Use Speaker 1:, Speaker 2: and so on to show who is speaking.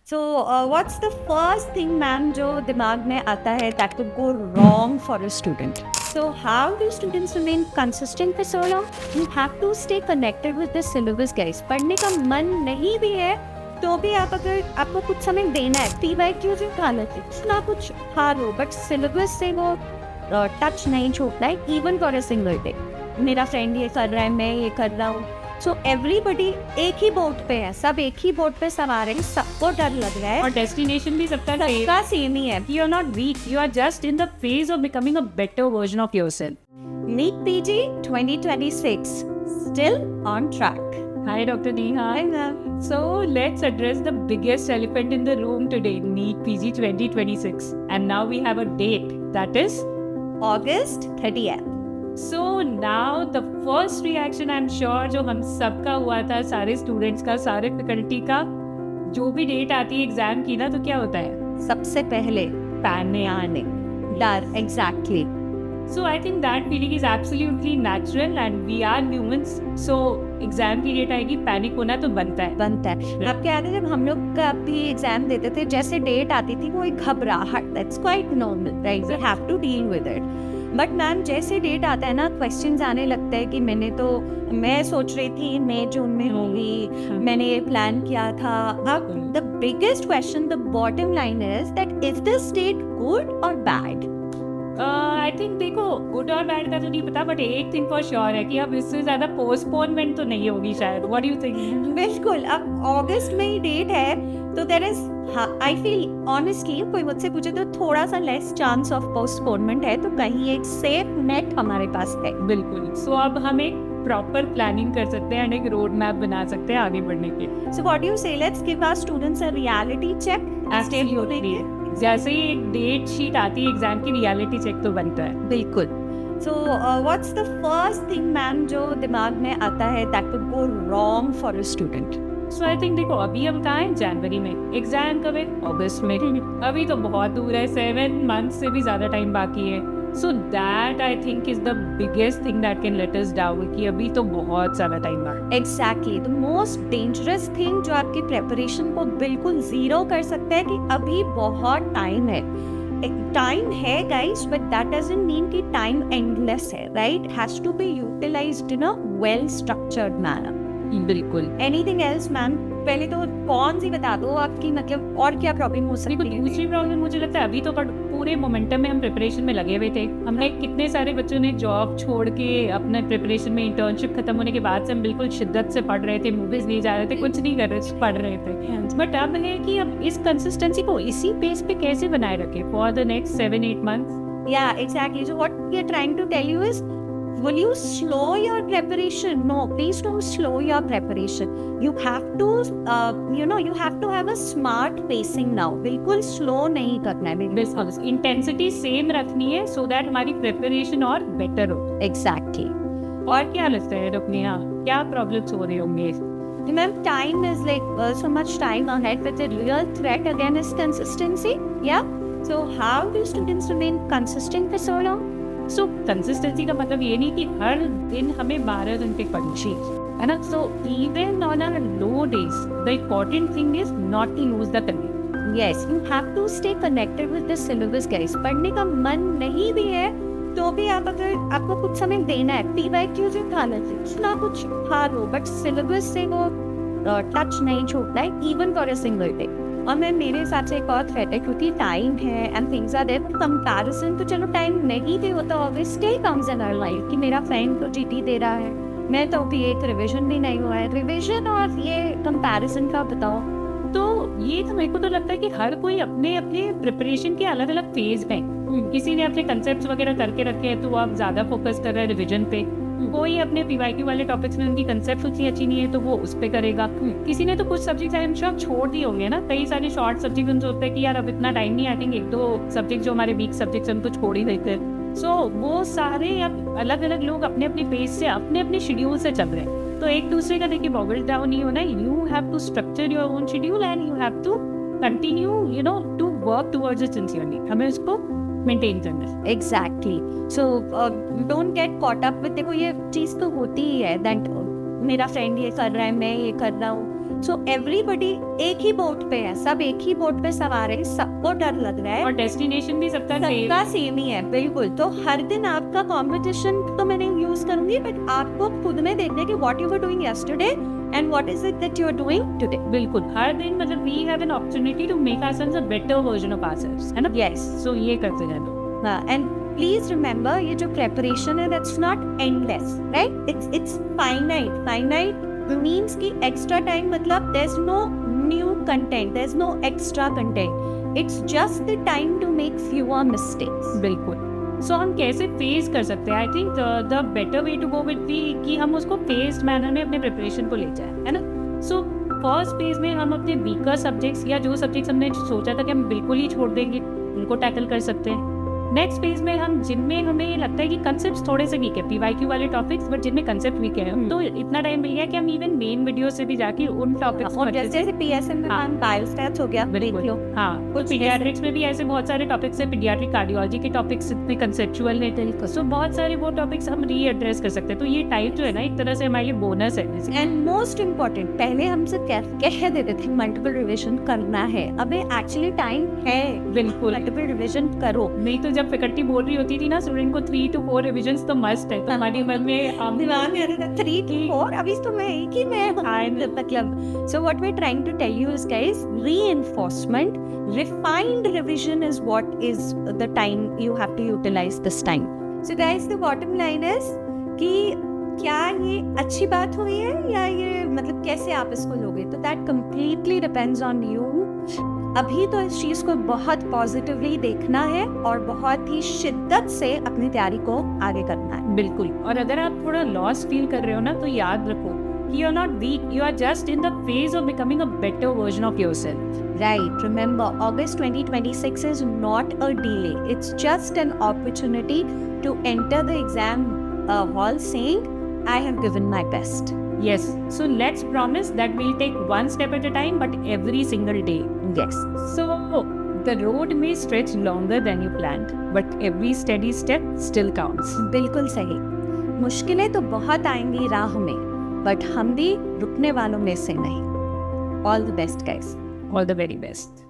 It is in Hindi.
Speaker 1: So, what's the first thing, ma'am, जो दिमाग में आता है that could go wrong for a student? So, how do students remain consistent for so long? You have to stay connected with the syllabus, guys. पढ़ने का मन नहीं भी है तो भी आप अगर आपको कुछ समय देना है PYQ जो हालत है कुछ ना कुछ हारो बट सिलेबस से वो टच नहीं छोड़ता है even for a single day. मेरा फ्रेंड ये कर रहा है, मैं ये कर रहा हूँ, सो एवरीबडी एक ही बोट पे है, सब एक ही बोट पे सवार हैं, सबको डर लग रहा है
Speaker 2: और डेस्टिनेशन भी सबका
Speaker 1: सबका सेम ही है।
Speaker 2: You are not weak. You are just in the phase of becoming a better version of yourself.
Speaker 1: NEET PG 2026 still on track.
Speaker 2: Hi, Dr. Neha.
Speaker 1: Hi, ma'am.
Speaker 2: So let's address the biggest elephant in the room today, NEET PG 2026. And now we have a date. That is
Speaker 1: August 30th.
Speaker 2: So now the first reaction I'm sure जो हम सबका हुआ था, सारे स्टूडेंट्स का, सारे फैकल्टी का, जो भी डेट आती है एग्जाम की ना तो क्या होता है?
Speaker 1: सबसे पहले
Speaker 2: पैनिक,
Speaker 1: आने डर। Exactly.
Speaker 2: So I think that feeling is absolutely natural and we are humans. So exam की डेट आएगी, पैनिक होना तो बनता है।
Speaker 1: आपके याद है जब हम लोग का भी एग्जाम देते थे, जैसे डेट आती थी वो एक घबराहट, that's quite normal, right? We have to deal with it. But ma'am जैसे डेट आता है ना, क्वेश्चंस आने लगता है कि मैं सोच रही थी मई जून में होगी, मैंने ये प्लान किया था। अब the biggest question, the bottom line is that is this date good और बैड?
Speaker 2: आई थिंक देखो गुड और बैड का तो नहीं पता, बट एक थिंग फॉर श्योर है कि अब इससे ज्यादा पोस्टपोनमेंट तो नहीं होगी शायद। What do you think?
Speaker 1: बिल्कुल। अब अगस्त में ही डेट है तो there is, I feel honestly, कोई मुझसे पूछे तो थोड़ा सा लेस चांस ऑफ पोस्टपोनमेंट है, तो कहीं एक सेफ नेट हमारे पास है।
Speaker 2: बिल्कुल। सो अब हम एक प्रॉपर प्लानिंग कर सकते हैं, एक रोड मैप बना सकते हैं आगे बढ़ने के।
Speaker 1: So what do you say, let's give our students a reality check.
Speaker 2: Absolutely. जैसे ही एक डेट शीट आती है एग्जाम की, रियलिटी चेक तो बनता है।
Speaker 1: बिल्कुल। So what's the first thing, ma'am, जो दिमाग में आता है that could go wrong for a student?
Speaker 2: So I think देखो अभी हम कहाँ हैं? जनवरी में। एग्जाम कब है? अगस्त में। अभी तो बहुत दूर है, 7 मंथ से भी ज्यादा टाइम बाकी है। So that I think is the biggest thing that can let us down कि अभी तो बहुत सारा टाइम बाकी।
Speaker 1: Exactly. The most dangerous thing जो आपकी प्रेपरेशन को बिल्कुल जीरो कर सकता है कि अभी बहुत टाइम है। टाइम है guys, but that doesn't mean कि टाइम एंडलेस है, right? Has to be utilized in a well structured manner.
Speaker 2: बिल्कुल।
Speaker 1: Anything else, ma'am? पहले तो कौन सी बता दो आपकी, मतलब और क्या प्रॉब्लम हो सकती है?
Speaker 2: दूसरी प्रॉब्लम मुझे लगता है अभी तो पूरे मोमेंटम में हम प्रिपरेशन में लगे हुए थे। हमने कितने सारे बच्चों ने जॉब छोड़ के अपने प्रिपरेशन में, इंटर्नशिप खत्म होने के बाद से हम बिल्कुल शिद्दत से पढ़ रहे थे, मूवीज नहीं जा रहे थे, कुछ नहीं कर रहे, पढ़ रहे थे। बट अब है कि अब इस कंसिस्टेंसी को इसी पेस पे कैसे बनाए रखे फॉर द नेक्स्ट 7-8 मंथ्स।
Speaker 1: या exactly. So what we are trying to tell you is, will you slow your preparation? No, please don't slow your preparation. You have to you have to have a smart pacing now. बिल्कुल slow नहीं करना है।
Speaker 2: बिल्कुल इंटेंसिटी सेम रखनी है सो दैट हमारी प्रिपरेशन और बेटर हो।
Speaker 1: Exactly.
Speaker 2: और क्या लगता है रुकनिया, क्या प्रॉब्लम्स हो रहे होंगे?
Speaker 1: Ma'am, time is like so much time ahead, but the real threat again is consistency. Yeah. So how do students remain consistent for so long?
Speaker 2: So consistency का मतलब ये नहीं कि हर दिन हमें 12 घंटे पढ़नी चाहिए, है ना? So even on a low days the important thing is not to lose the connect.
Speaker 1: Yes, you have to stay connected with the syllabus, guys. पढ़ने का मन नहीं भी है तो भी आप अगर आपको कुछ समय देना है, PYQ जो हालत है कुछ ना कुछ हारो बट सिलेबस से वो टच नहीं छोड़ता है even for a single day. और मैं मेरे हिसाब से एक और थ्रेट है, क्योंकि टाइम है and things are there, comparison तो चलो टाइम नहीं भी होता, obviously comes in our life कि मेरा फ्रेंड तो GT दे रहा है, मैं तो अभी एक रिवीजन भी नहीं हुआ है। रिवीजन और ये कंपैरिजन का बताओ।
Speaker 2: तो ये तो मेरे को तो लगता है कि हर कोई अपने अपने प्रिपरेशन के अलग अलग फेज में, किसी ने अपने कंसेप्ट्स वगैरह करके रखे हैं तो आप ज़्यादा फोकस कर रहे हैं रिवीजन पे, कोई अपने PYQ वाले टॉपिक्स में उनकी कंसेप्ट उतनी अच्छी नहीं है तो वो उस पे करेगा, किसी ने तो कुछ सब्जेक्ट्स आई एम श्योर छोड़ दिए होंगे ना, कई सारे शॉर्ट सब्जेक्ट उनसे होते हैं कि यार अब इतना टाइम नहीं, आई थिंक 1-2 सब्जेक्ट जो हमारे वीक सब्जेक्ट्स उनको छोड़ ही देते हैं। सो वो सारे अब अलग अलग लोग अपने अपने पेस से अपने अपने शेड्यूल से चल रहे हैं, तो एक दूसरे का देखिए बॉगल डाउन नहीं होना। You have to structure your own schedule and you have to continue to work towards it sincerely, हमें उसको मेंटेन करना है।
Speaker 1: Exactly. So don't get caught up with, देखो ये चीज़ तो होती ही है दैट मेरा फ्रेंड ये कर रहा है, मैं ये कर रहा हूँ, सो एवरीबडी एक ही बोट पे है, सब एक ही बोट पे सवार है, सबको डर लग रहा है
Speaker 2: और डेस्टिनेशन भी सबका सेम।
Speaker 1: सबका सेम ही है, बिल्कुल। तो हर दिन आपका कंपटीशन तो मैं नहीं यूज करूंगी, बट आपको खुद में देखना है कि what you were doing yesterday and what is it that you are doing today.
Speaker 2: बिल्कुल, हर दिन मतलब we have an opportunity to make ourselves a better version of ourselves, है ना?
Speaker 1: यस,
Speaker 2: सो ये करते रहना।
Speaker 1: हाँ, एंड प्लीज रिमेंबर ये जो प्रेपरेशन है that's not endless, right? It's finite means कि एक्स्ट्रा टाइम मतलब there is no new content, there is no extra content, it's just the time to make fewer mistakes.
Speaker 2: बिल्कुल। सो हम कैसे फेस कर सकते हैं? I think the better way to go with the कि हम उसको फेस्ड मैनर में अपने प्रिपरेशन को ले जाए, है ना? सो फर्स्ट फेज में हम अपने वीकर सब्जेक्ट्स या जो सब्जेक्ट्स हमने सोचा था कि हम बिल्कुल ही छोड़ देंगे, उनको टैकल कर सकते हैं। नेक्स्ट फेज में हम जिनमें हमें ये लगता है कि कंसेप्ट थोड़े से वीक है, पीवाईक्यू वाले टॉपिक्स, बट जिनमें कंसेप्ट वीक है, तो इतना टाइम मिल गया कि हम इवन मेन वीडियो से भी जाके उन टॉपिक्स
Speaker 1: और जैसे पीएसएम में
Speaker 2: हाँ।
Speaker 1: बायोस्टैट्स हो गया, देख लो।
Speaker 2: हाँ, कुछ पीडियाट्रिक्स में भी ऐसे बहुत सारे टॉपिक्स है, पीडियाट्रिक कार्डियोलॉजी के टॉपिक्स इतने कंसेप्चुअल है, सो बहुत सारे वो टॉपिक्स हम रीएड्रेस कर सकते हैं। तो ये टाइम जो है ना, एक तरह से हमारे लिए बोनस है।
Speaker 1: एंड मोस्ट इम्पोर्टेंट, पहले हमसे कह देते थे मल्टीपल रिविजन करना है, अबे एक्चुअली टाइम है,
Speaker 2: बिल्कुल
Speaker 1: मल्टीपल रिविजन करो।
Speaker 2: नहीं तो जब फैकल्टी बोल रही होती थी ना स्टूडेंट को 3 to 4 रिविजन्स तो मस्ट है, तो हमारे मन में हम
Speaker 1: दिमाग में आ रहा था 3 to 4, अभी तो मैं एक ही में मतलब। So what we're trying to tell you is, guys, reinforcement, refined revision is what is the time you have to utilize this time. So guys, the bottom line is कि क्या ये अच्छी बात हुई है या ये मतलब कैसे आप इसको लोगे, तो that completely depends on you. अभी तो इस चीज को बहुत पॉजिटिवली देखना है और बहुत ही शिद्दत से अपनी तैयारी को आगे करना है।
Speaker 2: बिल्कुल। और अगर आप थोड़ा लॉस फील कर रहे हो ना, तो याद रखो कि you are not weak, you are just in the phase of becoming a better version of yourself.
Speaker 1: Right. Remember, August 2026 is not a delay. It's just an opportunity to enter the exam hall saying, I have given my best.
Speaker 2: Yes. So let's promise that we'll take one step at a time, but every single day.
Speaker 1: Yes.
Speaker 2: So the road may stretch longer than you planned, but every steady step still counts.
Speaker 1: बिल्कुल सही। मुश्किलें तो बहुत आएंगी राह में, बट हम भी रुकने वालों में से नहीं। All the best, guys.
Speaker 2: All the very best.